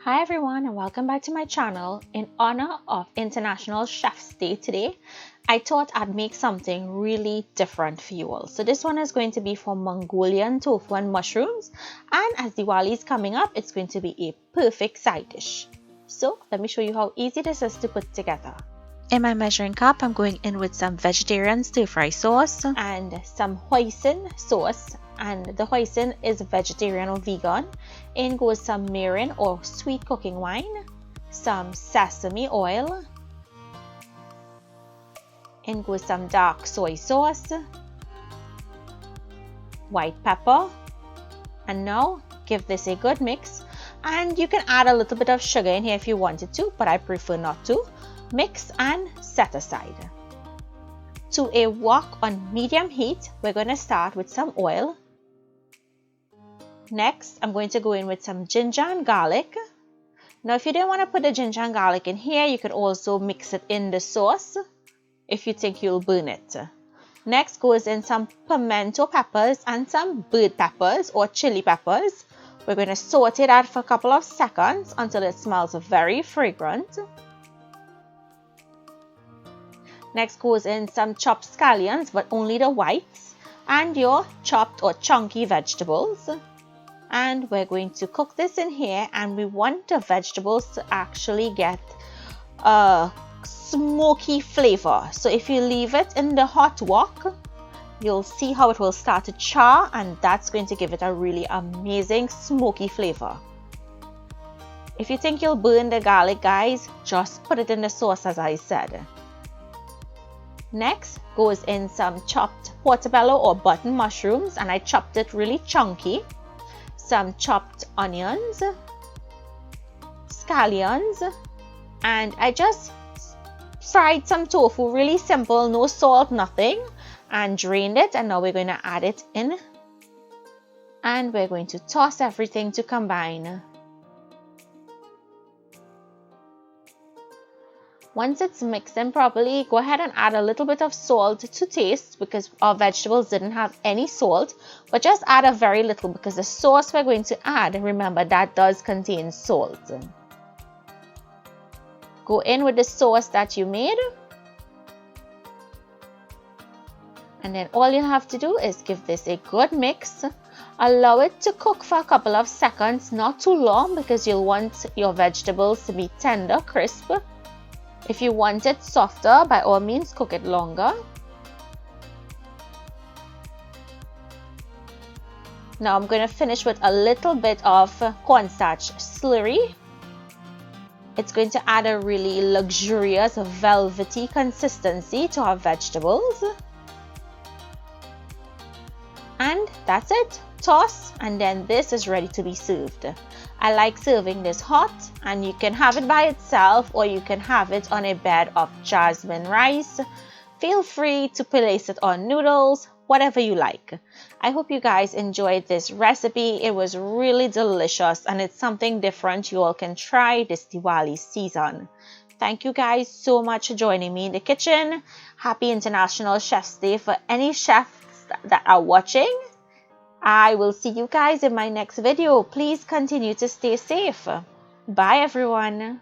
Hi everyone and welcome back to my channel. In honor of International Chef's Day today, I thought I'd make something really different for you all. So this one is going to be for Mongolian tofu and mushrooms, and as Diwali is coming up, it's going to be a perfect side dish. So let me show you how easy this is to put together. In my measuring cup, I'm going in with some vegetarian stir-fry sauce and some hoisin sauce, and the hoisin is vegetarian or vegan. In goes some MIRIN or sweet cooking wine, some sesame oil, in goes some dark soy sauce, white pepper, and now give this a good mix. And you can add a little bit of sugar in here if you wanted to, but I prefer not to. Mix and set aside. To a wok on medium heat, we're going to start with some oil. Next, I'm going to go in with some ginger and garlic. Now, if you didn't want to put the ginger and garlic in here, you can also mix it in the sauce if you think you'll burn it. Next goes in some pimento peppers and some bird peppers or chili peppers. We're going to saute that for a couple of seconds until it smells very fragrant. Next goes in some chopped scallions, but only the whites, and your chopped or chunky vegetables. And we're going to cook this in here, and we want the vegetables to actually get a smoky flavor. So if you leave it in the hot wok, you'll see how it will start to char, and that's going to give it a really amazing smoky flavor. If you think you'll burn the garlic, guys, just put it in the sauce as I said. Next goes in some chopped portobello or button mushrooms, and I chopped it really chunky. Some chopped onions, scallions, and I just fried some tofu, really simple, no salt, nothing, and drained it. And now we're going to add it in, and we're going to toss everything to combine. Once it's mixed in properly, go ahead and add a little bit of salt to taste, because our vegetables didn't have any salt, but just add a very little because the sauce we're going to add, remember, that does contain salt. Go in with the sauce that you made, and then all you have to do is give this a good mix. Allow it to cook for a couple of seconds, not too long, because you'll want your vegetables to be tender, crisp. If you want it softer, by all means, cook it longer. Now I'm going to finish with a little bit of cornstarch slurry. It's going to add a really luxurious, velvety consistency to our vegetables. And that's it. Toss, and then this is ready to be served. I like serving this hot, and you can have it by itself or you can have it on a bed of jasmine rice. Feel free to place it on noodles, whatever you like. I hope you guys enjoyed this recipe. It was really delicious, and it's something different you all can try this Diwali season. Thank you guys so much for joining me in the kitchen. Happy International Chef's Day for any chefs that are watching. I will see you guys in my next video. Please continue to stay safe. Bye everyone.